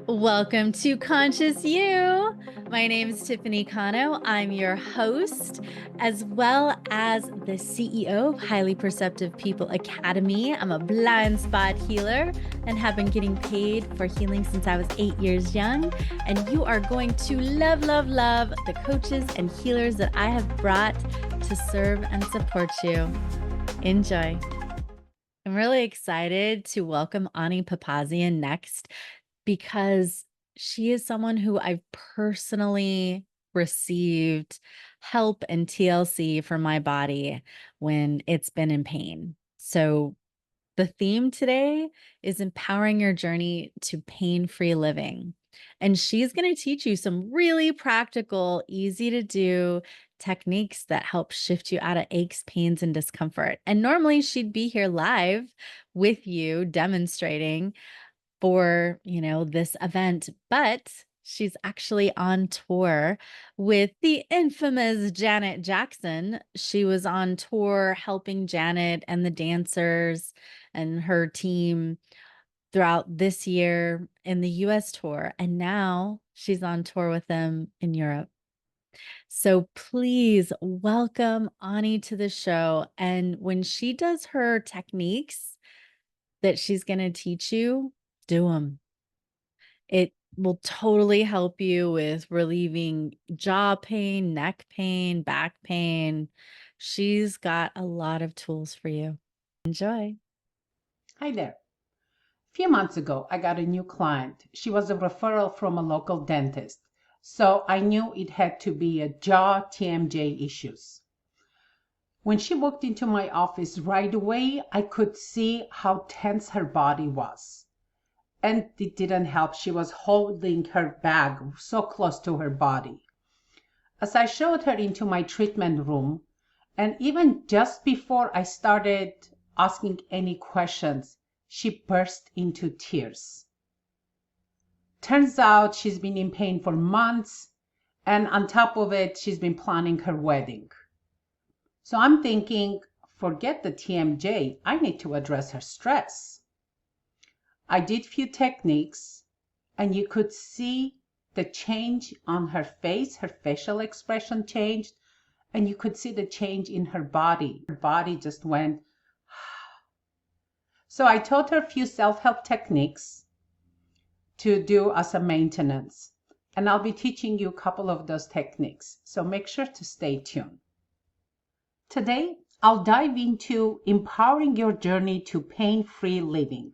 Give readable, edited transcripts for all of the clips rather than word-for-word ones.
Welcome to Conscious You. My name is Tiffany Cano. I'm your host, as well as the CEO of Highly Perceptive People Academy. I'm a blind spot healer and have been getting paid for healing since I was 8 years young. And you are going to love the coaches and healers that I have brought to serve and support you. Enjoy. I'm really excited to welcome Ani Papazyan next, because she is someone who I've personally received help and TLC for my body when it's been in pain. So the theme today is empowering your journey to pain-free living. And she's going to teach you some really practical, easy to do techniques that help shift you out of aches, pains, and discomfort. And normally she'd be here live with you demonstrating for, this event, but she's actually on tour with the infamous Janet Jackson. She was on tour helping Janet and the dancers and her team throughout this year in the US tour, and now she's on tour with them in Europe. So please welcome Ani to the show. And when she does her techniques that she's going to teach you, do them. It will totally help you with relieving jaw pain, neck pain, back pain. She's got a lot of tools for you. Enjoy. Hi there. A few months ago, I got a new client. She was a referral from a local dentist, so I knew it had to be a jaw TMJ issues. When she walked into my office right away, I could see how tense her body was. And it didn't help. She was holding her bag so close to her body. As I showed her into my treatment room, and even just before I started asking any questions, she burst into tears. Turns out she's been in pain for months, and on top of it, she's been planning her wedding. So I'm thinking, forget the TMJ, I need to address her stress. I did few techniques, and you could see the change on her face. Her facial expression changed, and you could see the change in her body. Her body just went. So I taught her a few self-help techniques to do as a maintenance, and I'll be teaching you a couple of those techniques, so make sure to stay tuned. Today, I'll dive into empowering your journey to pain-free living.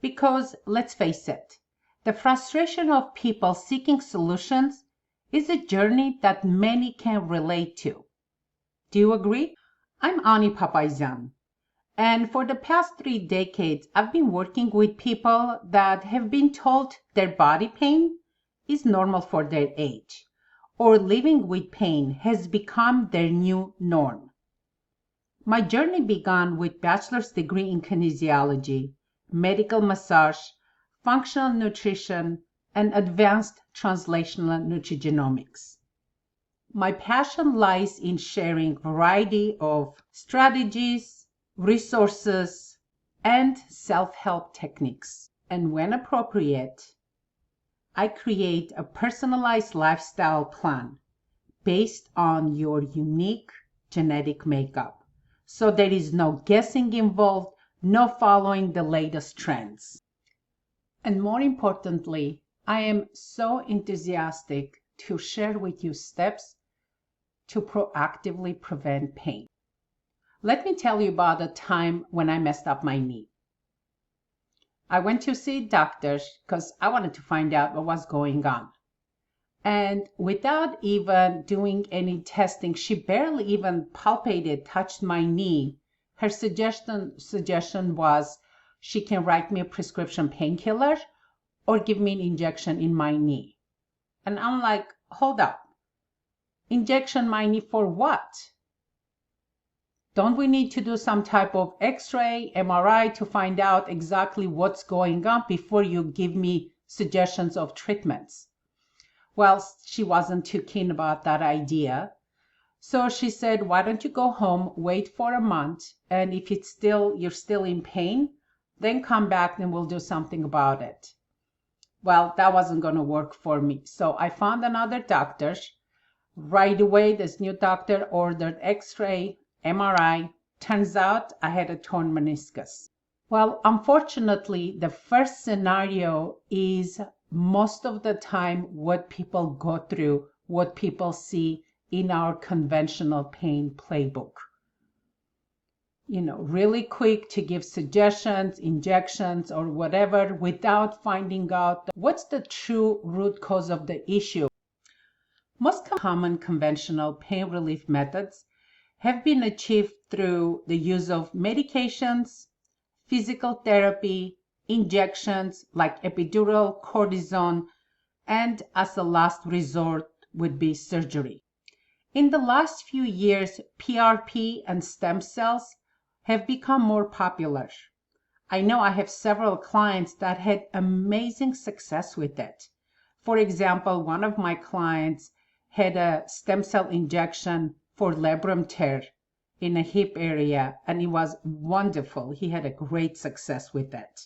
Because let's face it, the frustration of people seeking solutions is a journey that many can relate to. Do you agree? I'm Ani Papazyan, and for the past 3 decades, I've been working with people that have been told their body pain is normal for their age, or living with pain has become their new norm. My journey began with bachelor's degree in kinesiology, medical massage, functional nutrition, and advanced translational nutrigenomics. My passion lies in sharing a variety of strategies, resources, and self-help techniques. And when appropriate, I create a personalized lifestyle plan based on your unique genetic makeup. So there is no guessing involved, no following the latest trends. And more importantly, I am so enthusiastic to share with you steps to proactively prevent pain. Let me tell you about a time when I messed up my knee. I went to see doctors because I wanted to find out what was going on. And without even doing any testing, she barely even palpated, touched my knee. Her suggestion was she can write me a prescription painkiller or give me an injection in my knee. And I'm like, hold up. Injection my knee for what? Don't we need to do some type of x-ray, MRI to find out exactly what's going on before you give me suggestions of treatments? Well, she wasn't too keen about that idea. So she said, why don't you go home, wait for a month, and if you're still in pain, then come back and we'll do something about it. Well, that wasn't going to work for me. So I found another doctor. Right away, this new doctor ordered X-ray, MRI. Turns out I had a torn meniscus. Well, unfortunately, the first scenario is most of the time what people go through, what people see in our conventional pain playbook. Really quick to give suggestions, injections, or whatever without finding out what's the true root cause of the issue. Most common conventional pain relief methods have been achieved through the use of medications, physical therapy, injections like epidural, cortisone, and as a last resort would be surgery. In the last few years, PRP and stem cells have become more popular. I know I have several clients that had amazing success with it. For example, one of my clients had a stem cell injection for labrum tear in a hip area, and it was wonderful. He had a great success with it.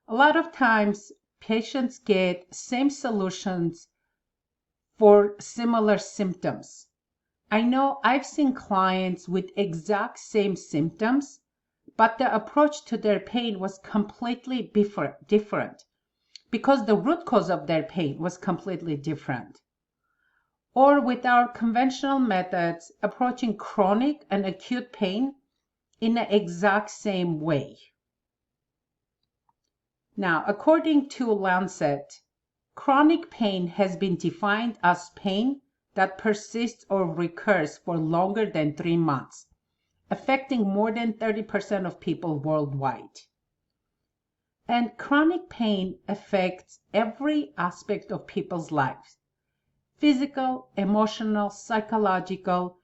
A lot of times, patients get same solutions for similar symptoms. I know I've seen clients with exact same symptoms, but the approach to their pain was completely different because the root cause of their pain was completely different. Or with our conventional methods, approaching chronic and acute pain in the exact same way. Now, according to Lancet, chronic pain has been defined as pain that persists or recurs for longer than 3 months, affecting more than 30% of people worldwide. And chronic pain affects every aspect of people's lives, physical, emotional, psychological,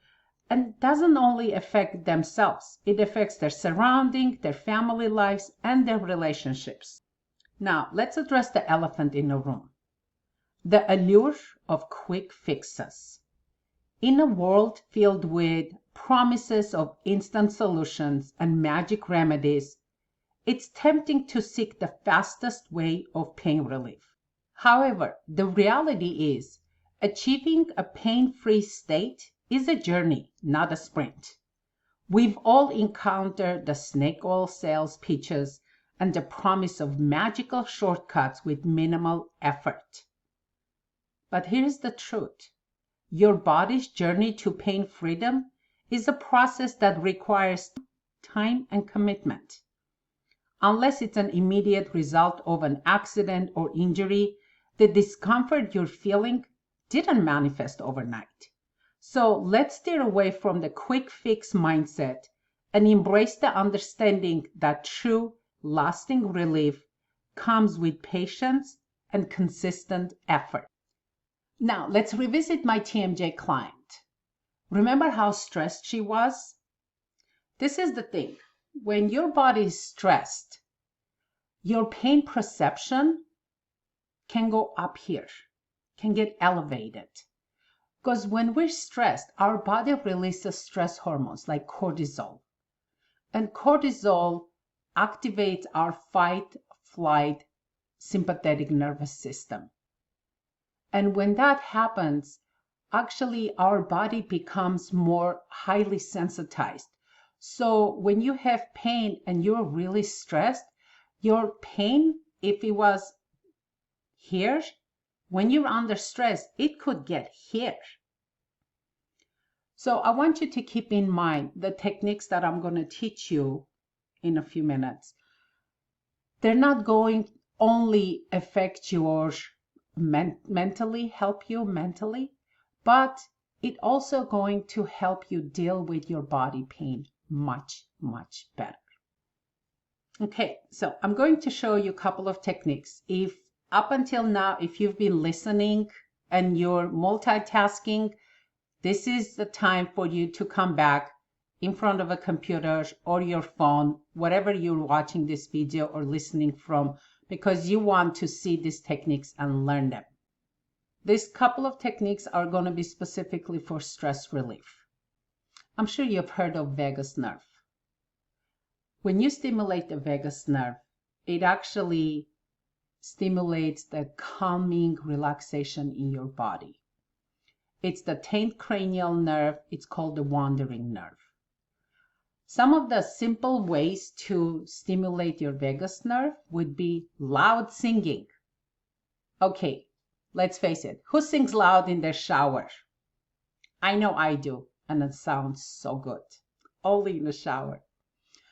and doesn't only affect themselves. It affects their surrounding, their family lives, and their relationships. Now, let's address the elephant in the room. The allure of quick fixes. In a world filled with promises of instant solutions and magic remedies, it's tempting to seek the fastest way of pain relief. However, the reality is, achieving a pain-free state is a journey, not a sprint. We've all encountered the snake oil sales pitches and the promise of magical shortcuts with minimal effort. But here's the truth. Your body's journey to pain freedom is a process that requires time and commitment. Unless it's an immediate result of an accident or injury, the discomfort you're feeling didn't manifest overnight. So let's steer away from the quick fix mindset and embrace the understanding that true, lasting relief comes with patience and consistent effort. Now, let's revisit my TMJ client. Remember how stressed she was? This is the thing. When your body is stressed, your pain perception can go up here, can get elevated. Because when we're stressed, our body releases stress hormones like cortisol. And cortisol activates our fight, flight, sympathetic nervous system. And when that happens, actually our body becomes more highly sensitized. So when you have pain and you're really stressed, your pain, if it was here, when you're under stress, it could get here. So I want you to keep in mind the techniques that I'm going to teach you in a few minutes. They're not going only affect your mentally, help you mentally, but it also going to help you deal with your body pain much, much better. Okay, so I'm going to show you a couple of techniques. If up until now, if you've been listening and you're multitasking, this is the time for you to come back in front of a computer or your phone, whatever you're watching this video or listening from, because you want to see these techniques and learn them. These couple of techniques are going to be specifically for stress relief. I'm sure you've heard of vagus nerve. When you stimulate the vagus nerve, it actually stimulates the calming relaxation in your body. It's the 10th cranial nerve. It's called the wandering nerve. Some of the simple ways to stimulate your vagus nerve would be loud singing. Okay, let's face it. Who sings loud in their shower? I know I do, and it sounds so good. Only in the shower.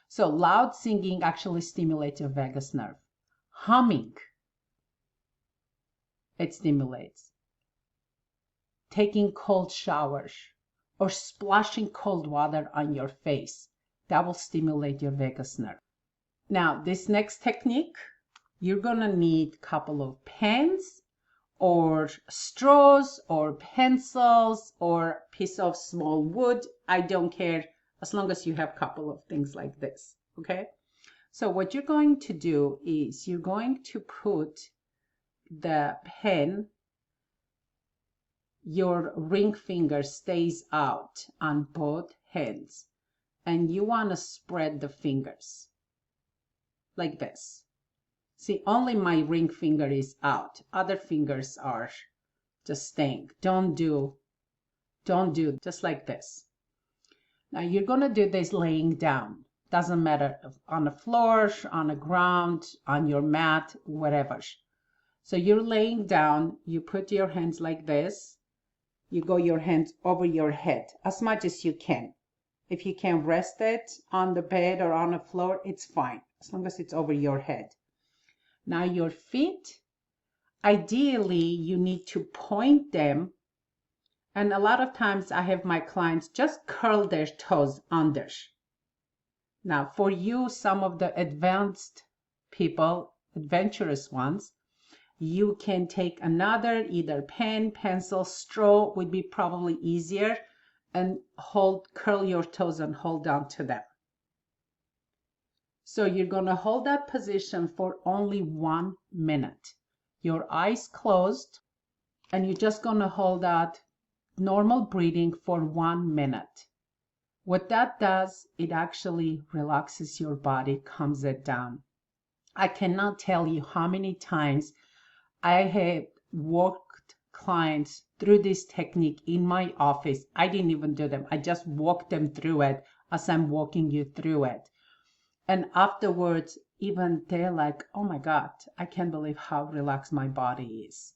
So loud singing actually stimulates your vagus nerve. Humming, it stimulates. Taking cold showers or splashing cold water on your face, that will stimulate your vagus nerve. Now, this next technique, you're gonna need a couple of pens or straws or pencils or piece of small wood. I don't care, as long as you have a couple of things like this, okay? So what you're going to do is you're going to put the pen, your ring finger stays out on both hands, and you want to spread the fingers like this. See, only my ring finger is out. Other fingers are just staying. Don't do just like this. Now you're going to do this laying down. Doesn't matter on the floor, on the ground, on your mat, whatever. So you're laying down, you put your hands like this. You go your hands over your head as much as you can. If you can rest it on the bed or on the floor, it's fine, as long as it's over your head. Now your feet, ideally you need to point them, and a lot of times I have my clients just curl their toes under. Now for you, some of the advanced people, adventurous ones, you can take another, either pen, pencil, straw would be probably easier, and curl your toes and hold on to them. So you're going to hold that position for only 1 minute. Your eyes closed, and you're just going to hold that normal breathing for 1 minute. What that does, it actually relaxes your body, calms it down. I cannot tell you how many times I have walked clients through this technique in my office. I didn't even do them. I just walked them through it as I'm walking you through it. And afterwards, even they're like, oh my God, I can't believe how relaxed my body is.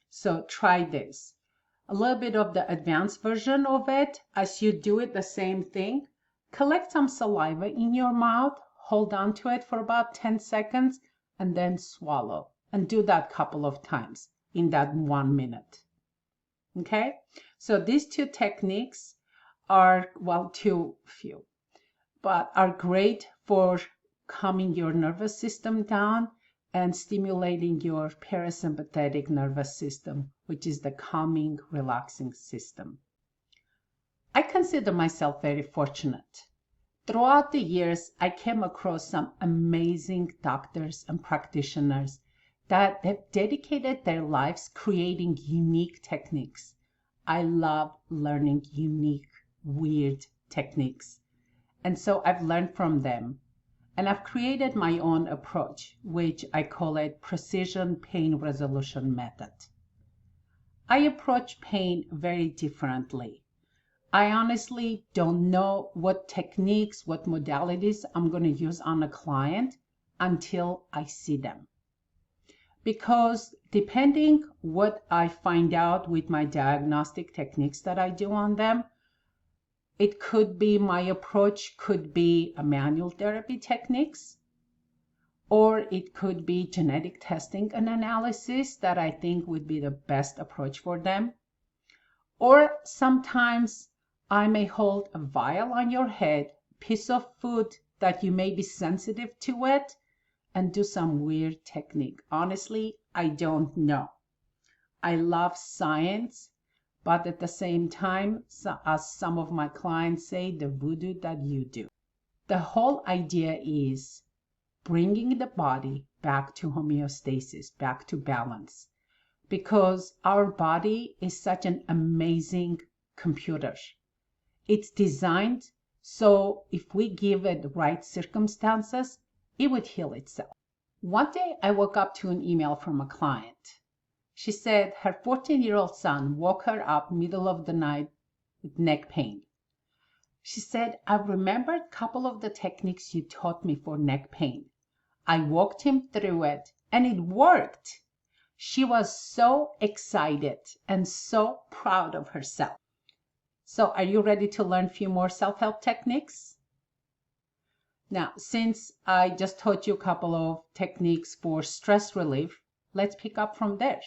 So try this. A little bit of the advanced version of it, as you do it, the same thing. Collect some saliva in your mouth, hold on to it for about 10 seconds, and then swallow. And do that a couple of times in that 1 minute. Okay? So these two techniques are, well, too few, but are great for calming your nervous system down and stimulating your parasympathetic nervous system, which is the calming, relaxing system. I consider myself very fortunate. Throughout the years, I came across some amazing doctors and practitioners that have dedicated their lives creating unique techniques. I love learning unique, weird techniques. And so I've learned from them. And I've created my own approach, which I call it Precision Pain Resolution Method. I approach pain very differently. I honestly don't know what techniques, what modalities I'm going to use on a client until I see them. Because depending what I find out with my diagnostic techniques that I do on them, it could be my approach could be a manual therapy techniques, or it could be genetic testing and analysis that I think would be the best approach for them. Or sometimes I may hold a vial on your head, piece of food that you may be sensitive to it, and do some weird technique. Honestly, I don't know. I love science, but at the same time, as some of my clients say, the voodoo that you do. The whole idea is bringing the body back to homeostasis, back to balance, because our body is such an amazing computer. It's designed so if we give it the right circumstances, it would heal itself. One day I woke up to an email from a client. She said her 14-year-old son woke her up middle of the night with neck pain. She said, I remembered a couple of the techniques you taught me for neck pain. I walked him through it and it worked. She was so excited and so proud of herself. So are you ready to learn a few more self-help techniques? Now, since I just taught you a couple of techniques for stress relief, let's pick up from there.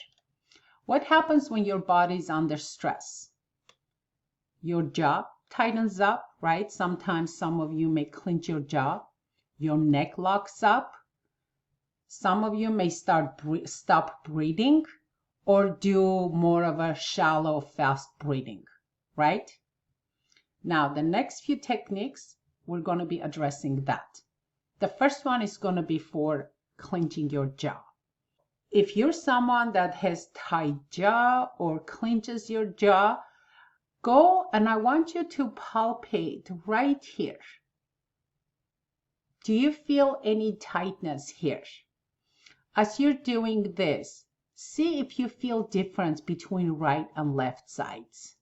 What happens when your body is under stress? Your jaw tightens up, right? Sometimes some of you may clench your jaw. Your neck locks up. Some of you may stop breathing or do more of a shallow, fast breathing, right? Now, the next few techniques, we're going to be addressing that. The first one is going to be for clenching your jaw. If you're someone that has tight jaw or clenches your jaw, go and I want you to palpate right here. Do you feel any tightness here? As you're doing this, see if you feel difference between right and left sides.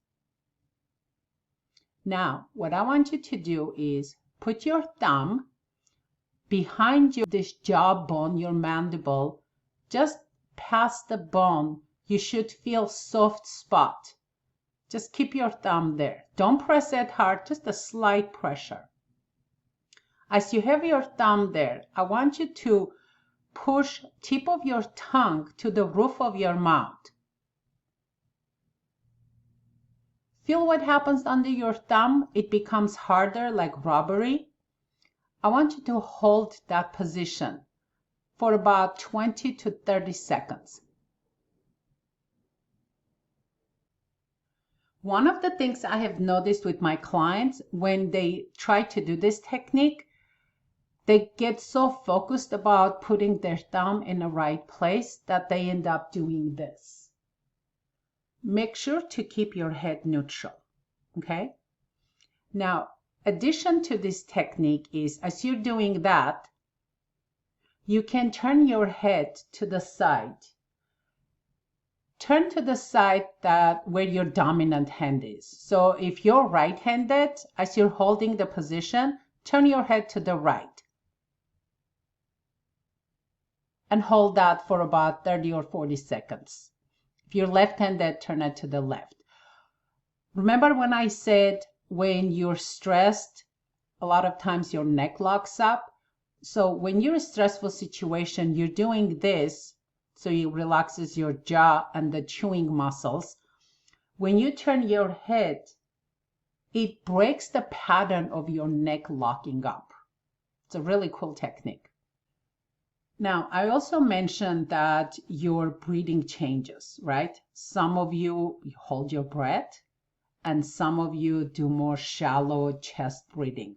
Now, what I want you to do is put your thumb behind this jawbone, your mandible, just past the bone. You should feel soft spot. Just keep your thumb there. Don't press it hard, just a slight pressure. As you have your thumb there, I want you to push tip of your tongue to the roof of your mouth. Feel what happens under your thumb. It becomes harder, like rubbery. I want you to hold that position for about 20 to 30 seconds. One of the things I have noticed with my clients when they try to do this technique, they get so focused about putting their thumb in the right place that they end up doing this. Make sure to keep your head neutral, okay? Now, addition to this technique is, as you're doing that, you can turn your head to the side. Turn to the side where your dominant hand is. So if you're right-handed, as you're holding the position, turn your head to the right. And hold that for about 30 or 40 seconds. If you're left-handed, turn it to the left. Remember when I said when you're stressed, a lot of times your neck locks up? So when you're in a stressful situation, you're doing this, so it relaxes your jaw and the chewing muscles. When you turn your head, it breaks the pattern of your neck locking up. It's a really cool technique. Now, I also mentioned that your breathing changes, right? Some of you hold your breath, and some of you do more shallow chest breathing,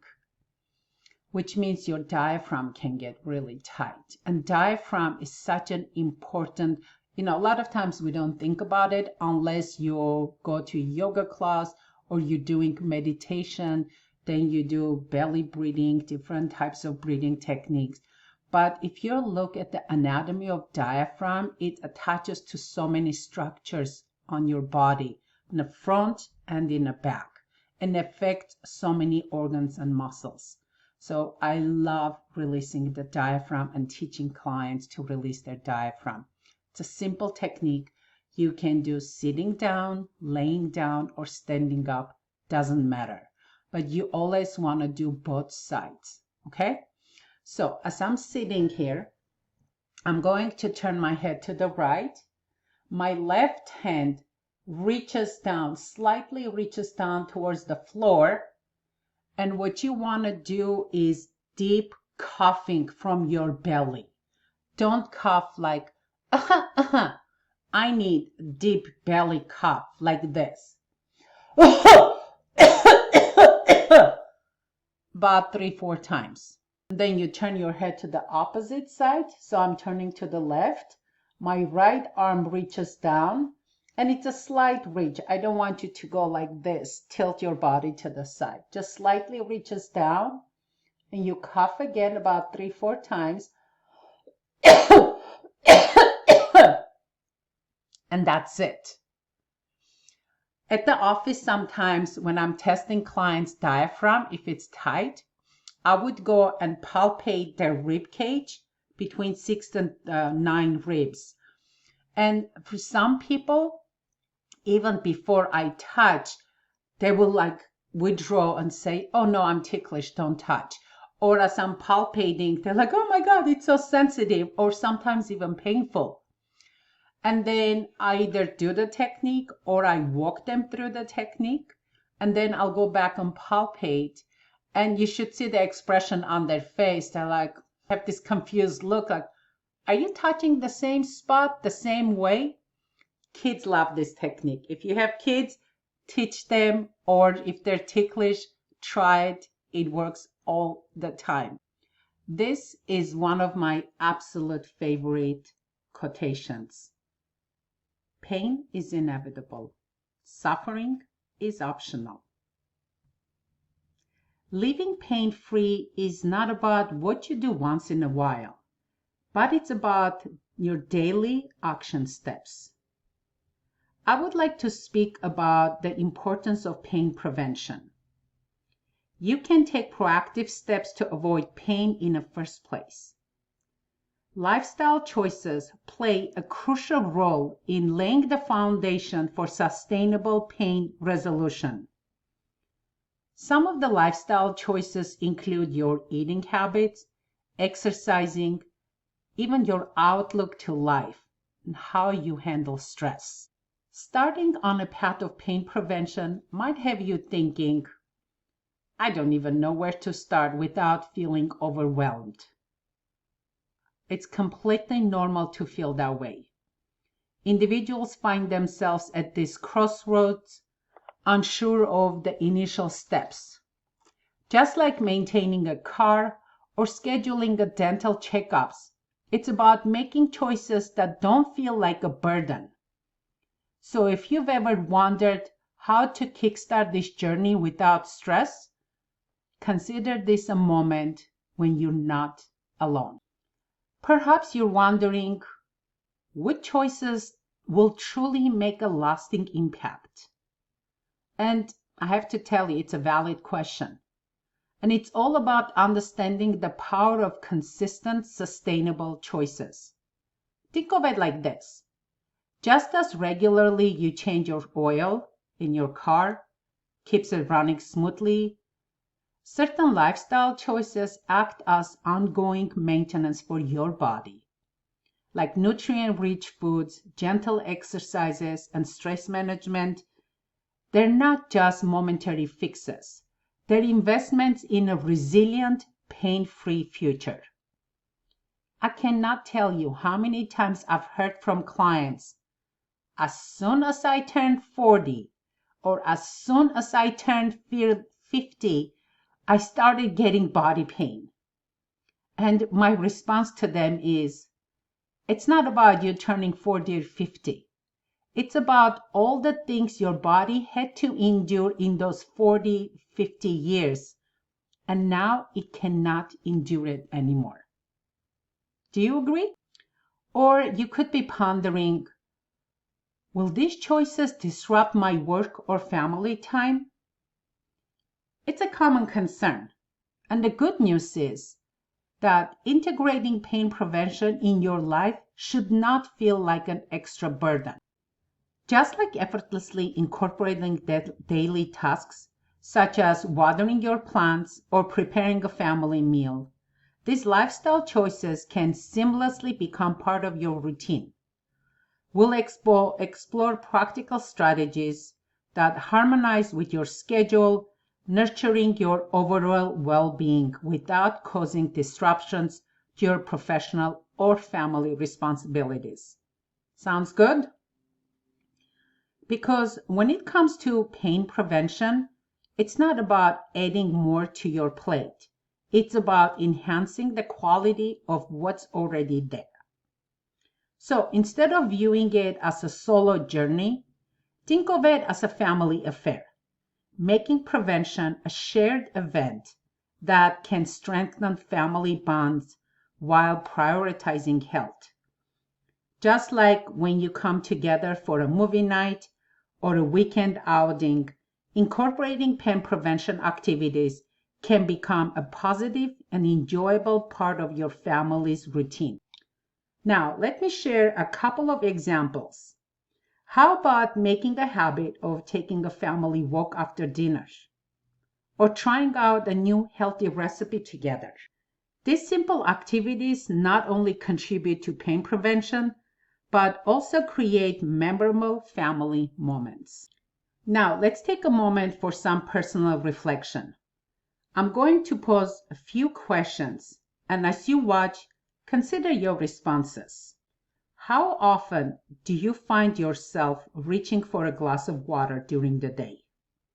which means your diaphragm can get really tight. And diaphragm is such an important, a lot of times we don't think about it unless you go to yoga class or you're doing meditation, then you do belly breathing, different types of breathing techniques. But if you look at the anatomy of diaphragm, it attaches to so many structures on your body, in the front and in the back, and affects so many organs and muscles. So I love releasing the diaphragm and teaching clients to release their diaphragm. It's a simple technique. You can do sitting down, laying down, or standing up, doesn't matter. But you always want to do both sides, okay? So as I'm sitting here, I'm going to turn my head to the right. My left hand reaches down, slightly reaches down towards the floor. And what you want to do is deep coughing from your belly. Don't cough like, I need deep belly cough like this. About 3-4 times. Then you turn your head to the opposite side. So I'm turning to the left. My right arm reaches down and it's a slight reach. I don't want you to go like this. Tilt your body to the side. Just slightly reaches down and you cough again about 3-4 times. And that's it. At the office, sometimes when I'm testing clients' diaphragm, if it's tight, I would go and palpate their rib cage between 6 and 9 ribs. And for some people, even before I touch, they will like withdraw and say, oh no, I'm ticklish, don't touch. Or as I'm palpating, they're like, oh my God, it's so sensitive, or sometimes even painful. And then I either do the technique or I walk them through the technique. And then I'll go back and palpate. And you should see the expression on their face. They're like, have this confused look like, are you touching the same spot the same way? Kids love this technique. If you have kids, teach them, or if they're ticklish, try it. It works all the time. This is one of my absolute favorite quotations. Pain is inevitable. Suffering is optional. Living pain-free is not about what you do once in a while, but it's about your daily action steps. I would like to speak about the importance of pain prevention. You can take proactive steps to avoid pain in the first place. Lifestyle choices play a crucial role in laying the foundation for sustainable pain resolution. Some of the lifestyle choices include your eating habits, exercising, even your outlook to life, and how you handle stress. Starting on a path of pain prevention might have you thinking, I don't even know where to start without feeling overwhelmed. It's completely normal to feel that way. Individuals find themselves at this crossroads, unsure of the initial steps. Just like maintaining a car or scheduling a dental checkups, it's about making choices that don't feel like a burden. So if you've ever wondered how to kickstart this journey without stress, consider this a moment when you're not alone. Perhaps you're wondering which choices will truly make a lasting impact. And I have to tell you, it's a valid question. And it's all about understanding the power of consistent, sustainable choices. Think of it like this. Just as regularly you change your oil in your car, keeps it running smoothly, certain lifestyle choices act as ongoing maintenance for your body. Like nutrient-rich foods, gentle exercises, and stress management, they're not just momentary fixes. They're investments in a resilient, pain-free future. I cannot tell you how many times I've heard from clients, as soon as I turned 40 or as soon as I turned 50, I started getting body pain. And my response to them is, it's not about you turning 40 or 50. It's about all the things your body had to endure in those 40, 50 years, and now it cannot endure it anymore. Do you agree? Or you could be pondering, will these choices disrupt my work or family time? It's a common concern. And the good news is that integrating pain prevention in your life should not feel like an extra burden. Just like effortlessly incorporating daily tasks, such as watering your plants or preparing a family meal, these lifestyle choices can seamlessly become part of your routine. We'll explore practical strategies that harmonize with your schedule, nurturing your overall well-being without causing disruptions to your professional or family responsibilities. Sounds good? Because when it comes to pain prevention, it's not about adding more to your plate. It's about enhancing the quality of what's already there. So instead of viewing it as a solo journey, think of it as a family affair, making prevention a shared event that can strengthen family bonds while prioritizing health. Just like when you come together for a movie night or a weekend outing, incorporating pain prevention activities can become a positive and enjoyable part of your family's routine. Now, let me share a couple of examples. How about making a habit of taking a family walk after dinner? Or trying out a new healthy recipe together? These simple activities not only contribute to pain prevention, but also create memorable family moments. Now, let's take a moment for some personal reflection. I'm going to pose a few questions, and as you watch, consider your responses. How often do you find yourself reaching for a glass of water during the day?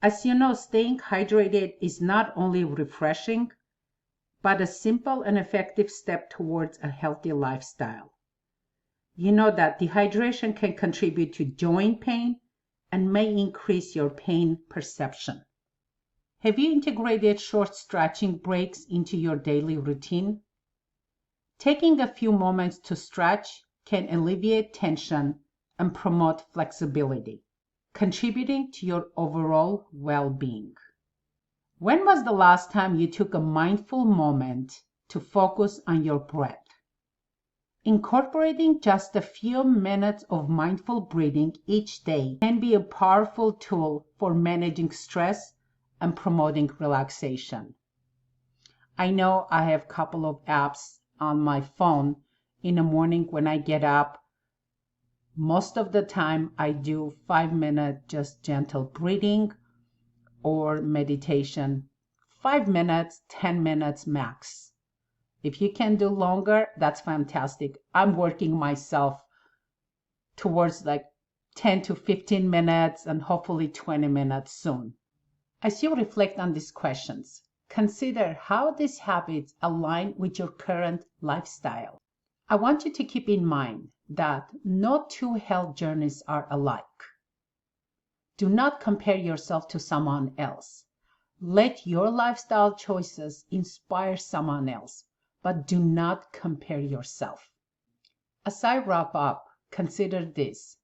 As you know, staying hydrated is not only refreshing, but a simple and effective step towards a healthy lifestyle. You know that dehydration can contribute to joint pain and may increase your pain perception. Have you integrated short stretching breaks into your daily routine? Taking a few moments to stretch can alleviate tension and promote flexibility, contributing to your overall well-being. When was the last time you took a mindful moment to focus on your breath? Incorporating just a few minutes of mindful breathing each day can be a powerful tool for managing stress and promoting relaxation. I know I have a couple of apps on my phone. In the morning when I get up, most of the time I do 5-minute just gentle breathing or meditation. 5 minutes, 10 minutes max. If you can do longer, that's fantastic. I'm working myself towards like 10 to 15 minutes and hopefully 20 minutes soon. As you reflect on these questions, consider how these habits align with your current lifestyle. I want you to keep in mind that no two health journeys are alike. Do not compare yourself to someone else. Let your lifestyle choices inspire someone else, but do not compare yourself. As I wrap up, consider this.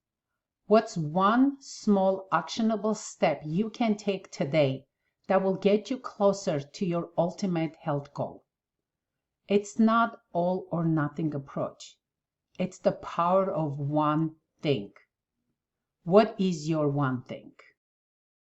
What's one small actionable step you can take today that will get you closer to your ultimate health goal? It's not all or nothing approach. It's the power of one thing. What is your one thing?